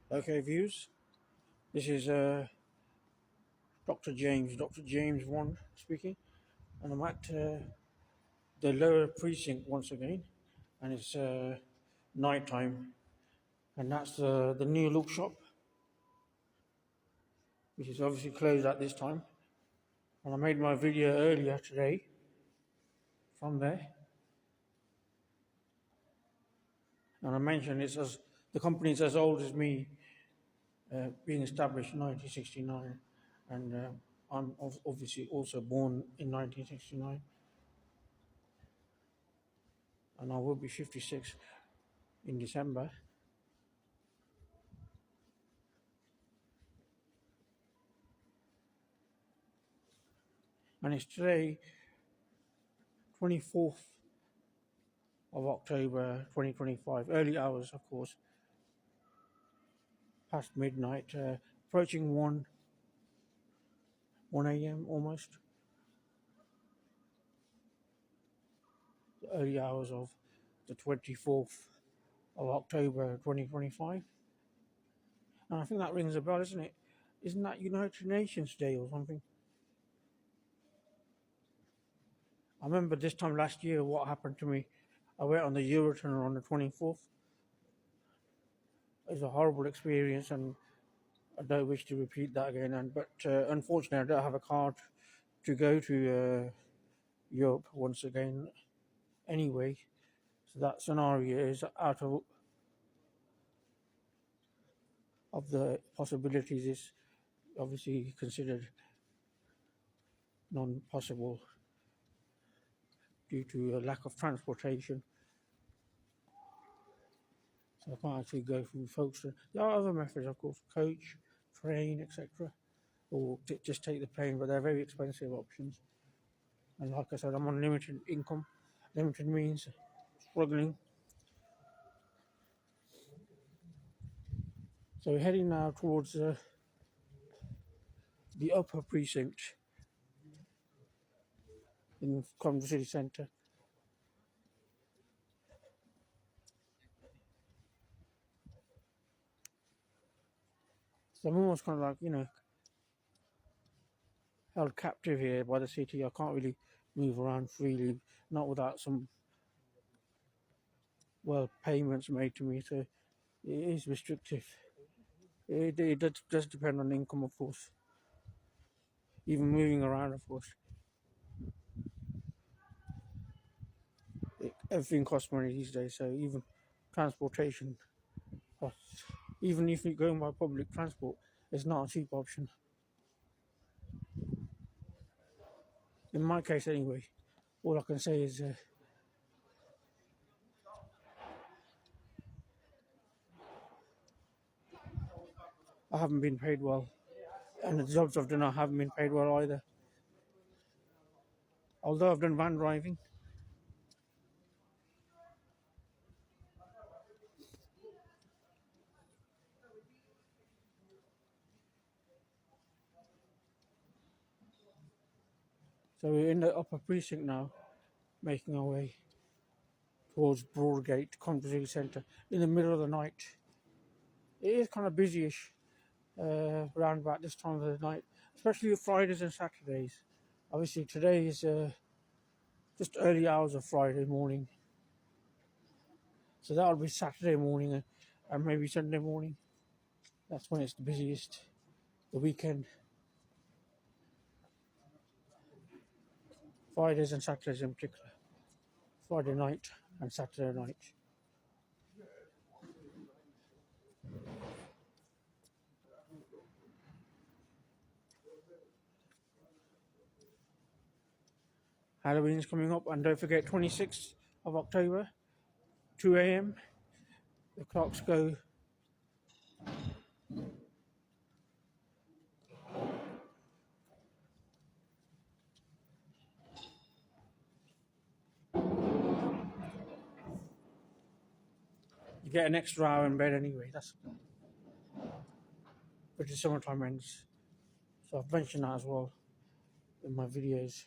Okay, views. This is Dr. James VOND speaking, and I'm at the lower precinct once again, and it's night time, and that's the new Look Shop, which is obviously closed at this time. And I made my video earlier today from there, and I mentioned the company's as old as me, being established in 1969, and I'm obviously also born in 1969, and I will be 56 in December. And it's today, 24th of October 2025, early hours, of course, past midnight, approaching 1 a.m. almost. The early hours of the 24th of October 2025. And I think that rings a bell, isn't it? Isn't that United Nations Day or something? I remember this time last year what happened to me. I went on the Eurotunnel on the 24th. It was a horrible experience, and I don't wish to repeat that again. But unfortunately, I don't have a card to go to Europe once again anyway. So that scenario is out of the possibilities, is obviously considered non-possible due to a lack of transportation. So I can't actually go through folks. There are other methods, of course, coach, train, etc., or just take the plane, but they're very expensive options. And like I said, I'm on limited income, limited means, struggling. So we're heading now towards the upper precinct in Coventry City Centre. So I'm almost kind of like, held captive here by the city. I can't really move around freely, not without some, payments made to me. So it is restrictive. It does depend on income, of course. Even moving around, of course. Everything costs money these days, so even transportation costs. Even if you're going by public transport, it's not a cheap option. In my case, anyway, all I can say is I haven't been paid well, and the jobs I've done I haven't been paid well either. Although I've done van driving. So we're in the upper precinct now, making our way towards Broadgate, Coventry Centre, in the middle of the night. It is kind of busyish around about this time of the night, especially Fridays and Saturdays. Obviously today is just early hours of Friday morning, so that'll be Saturday morning and maybe Sunday morning. That's when it's the busiest, the weekend. Fridays and Saturdays in particular. Friday night and Saturday night. Halloween's coming up, and don't forget 26th of October, 2 a.m. The clocks go. You get an extra hour in bed anyway. That's but the summertime ends. So I've mentioned that as well in my videos.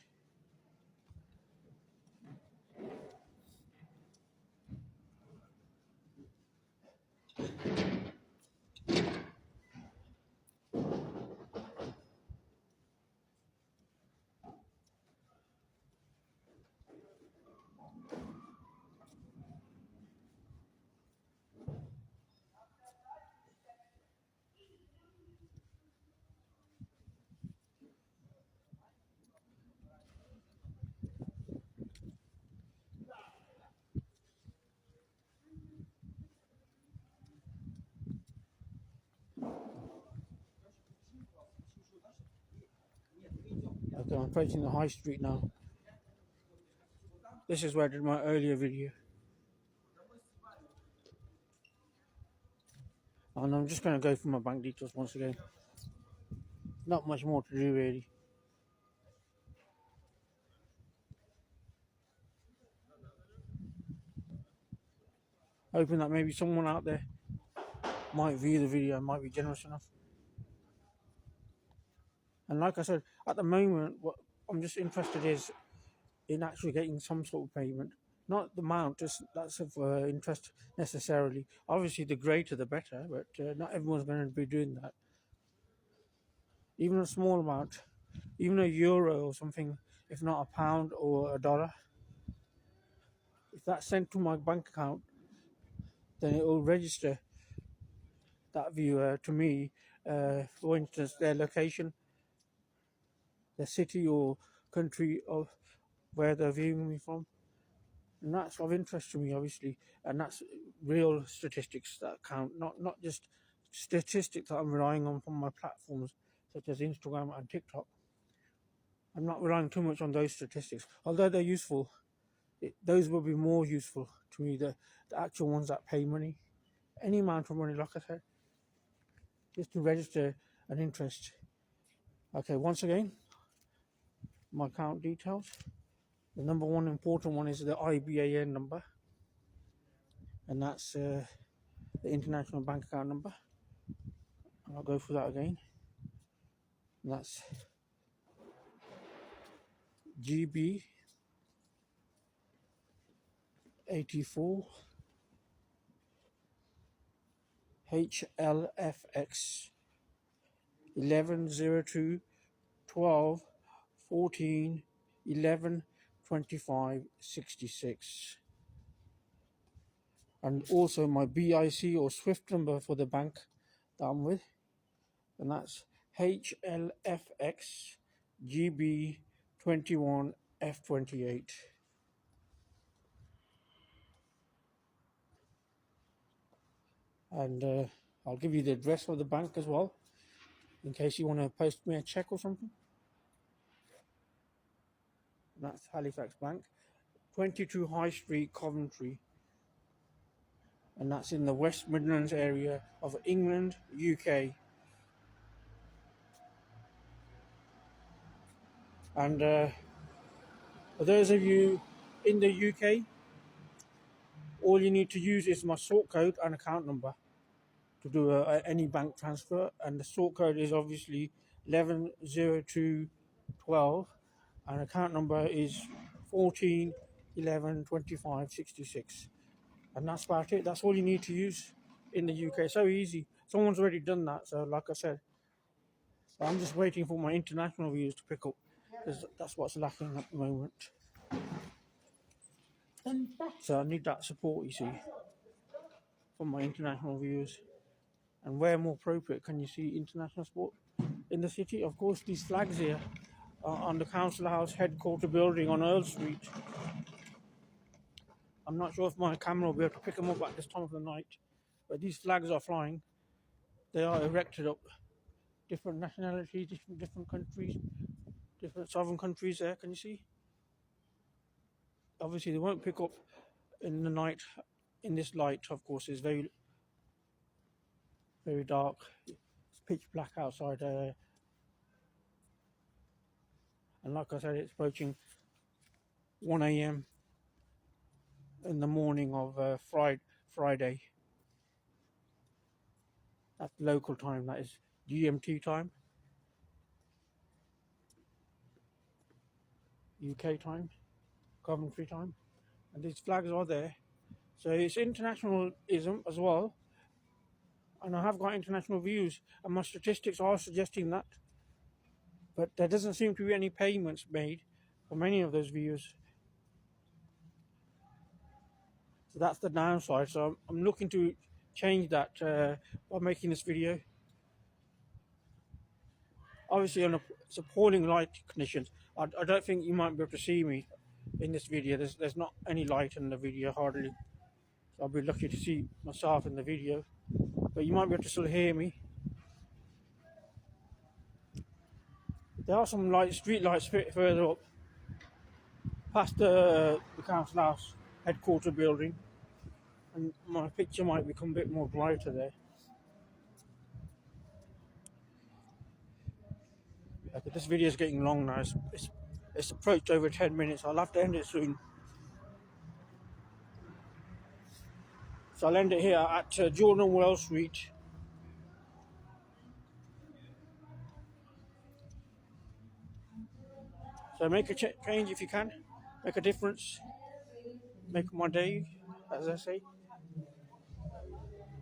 So I'm approaching the high street now. This is where I did my earlier video. And I'm just going to go through my bank details once again. Not much more to do really. Hoping that maybe someone out there might view the video and might be generous enough. And like I said, at the moment, what I'm just interested is in actually getting some sort of payment. Not the amount, just that's of interest necessarily. Obviously, the greater the better, but not everyone's going to be doing that. Even a small amount, even a euro or something, if not a pound or a dollar, if that's sent to my bank account, then it will register that viewer to me, for instance, their location, the city or country of where they're viewing me from. And that's of interest to me, obviously, and that's real statistics that count, not just statistics that I'm relying on from my platforms such as Instagram and TikTok. I'm not relying too much on those statistics, although they're useful. Those will be more useful to me, the actual ones that pay money, any amount of money, like I said, just to register an interest. Okay, once again, my account details. The number one important one is the IBAN number, and that's the international bank account number. And I'll go through that again. And that's GB 84 HLFX 1102 12 14 11 25 66. And also my BIC or SWIFT number for the bank that I'm with, and that's HLFX GB 21 F28. And I'll give you the address of the bank as well, in case you want to post me a check or something. And that's Halifax Bank, 22 High Street, Coventry. And that's in the West Midlands area of England, UK. And for those of you in the UK, all you need to use is my sort code and account number to do any bank transfer. And the sort code is obviously 110212, and account number is 14 11 25 66. And that's about it. That's all you need to use in the UK. So easy. Someone's already done that. So like I said, I'm just waiting for my international views to pick up, because that's what's lacking at the moment. So I need that support, you see, from my international viewers. And where more appropriate can you see international support? In the city, of course, these flags here are on the council house headquarter building on Earl Street. I'm not sure if my camera will be able to pick them up at this time of the night, but these flags are flying. They are erected up. Different nationalities, different countries, different sovereign countries there, can you see? Obviously, they won't pick up in the night. In this light, of course, it's very, very dark. It's pitch black outside. And like I said, it's approaching 1 a.m. in the morning of Friday. That's local time, that is GMT time. UK time, Coventry time. And these flags are there. So it's internationalism as well. And I have got international views, and my statistics are suggesting that. But there doesn't seem to be any payments made for many of those views. So that's the downside. So I'm looking to change that by making this video. Obviously, on it's appalling light conditions. I don't think you might be able to see me in this video. There's not any light in the video, hardly. So I'll be lucky to see myself in the video. But you might be able to still hear me. There are some street lights a bit further up, past the council house headquarter building, and my picture might become a bit more brighter there. Okay, this video is getting long now. It's approached over 10 minutes. I'll have to end it soon. So I'll end it here at Jordan Wells Street. So make a change if you can. Make a difference. Make my day, as I say.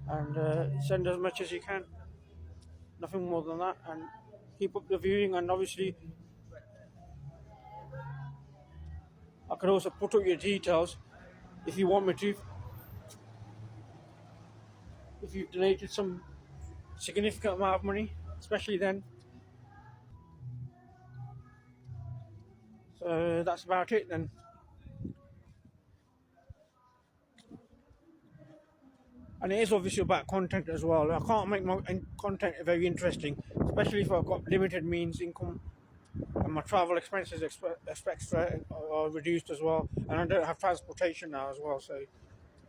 And send as much as you can. Nothing more than that. And keep up the viewing. And obviously, I can also put up your details if you want me to. If you've donated some significant amount of money, especially then. So that's about it then. And it is obviously about content as well. I can't make my content very interesting, especially if I've got limited means income and my travel expenses are reduced as well, and I don't have transportation now as well, so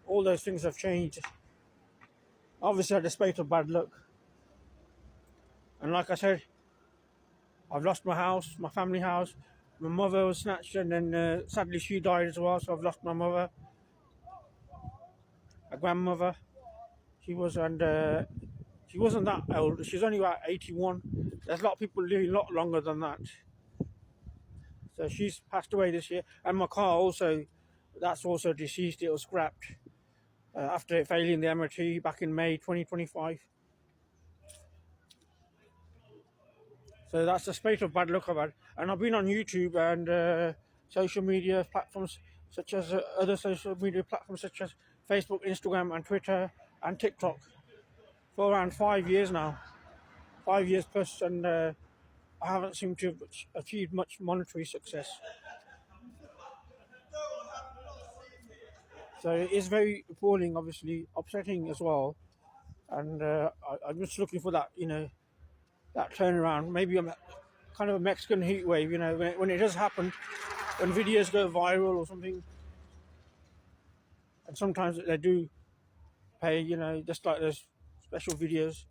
all those things have changed. Obviously I had a spate of bad luck, and like I said, I've lost my house, my family house. My mother was snatched, and then sadly she died as well, so I've lost my mother, a grandmother. She wasn't that old. She's only about 81. There's a lot of people living a lot longer than that. So she's passed away this year. And my car also, that's also deceased. It was scrapped after failing the MOT back in May 2025. So that's the spate of bad luck I've had. And I've been on YouTube and social media platforms such as other social media platforms such as Facebook, Instagram and Twitter and TikTok for around 5 years now. 5 years plus, and I haven't seemed to have achieved much monetary success. So it is very appalling, obviously, upsetting as well. And I'm just looking for that, that turnaround. Maybe I'm kind of a Mexican heat wave, when it does happen, when videos go viral or something. And sometimes they do pay, just like those special videos.